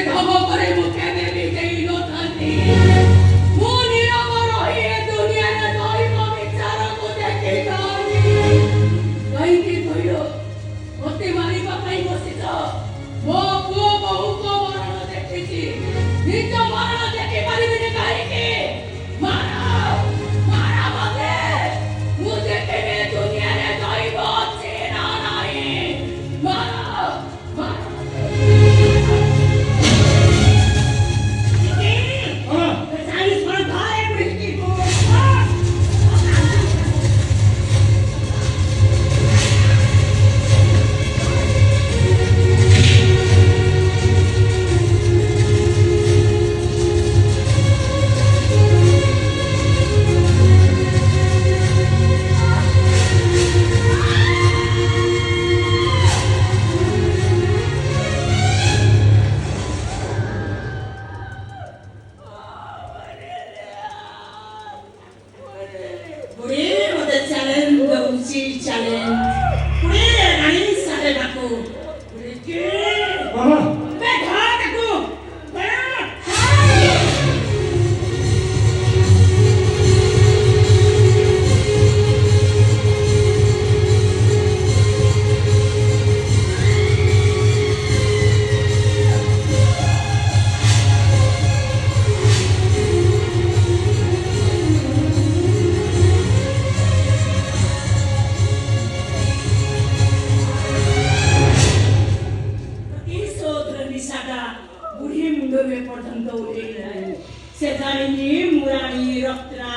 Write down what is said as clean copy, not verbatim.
धम करे मुखे देवी देई नथांती मु निरव रही ए दुनिया रे दैव विचार को देखि जानी कहि कि कहिलो ओते मारी पाई बसिछ मो पुओ बहु को मरण देखिछि निज मरण देखि परिबिने काहे के मारा मारा मते मु देखिबे दुनिया रे दैव अछि ना नाही मारा मारा पर्यंत उठेल नाही शेजारी मुराणी रक्तरा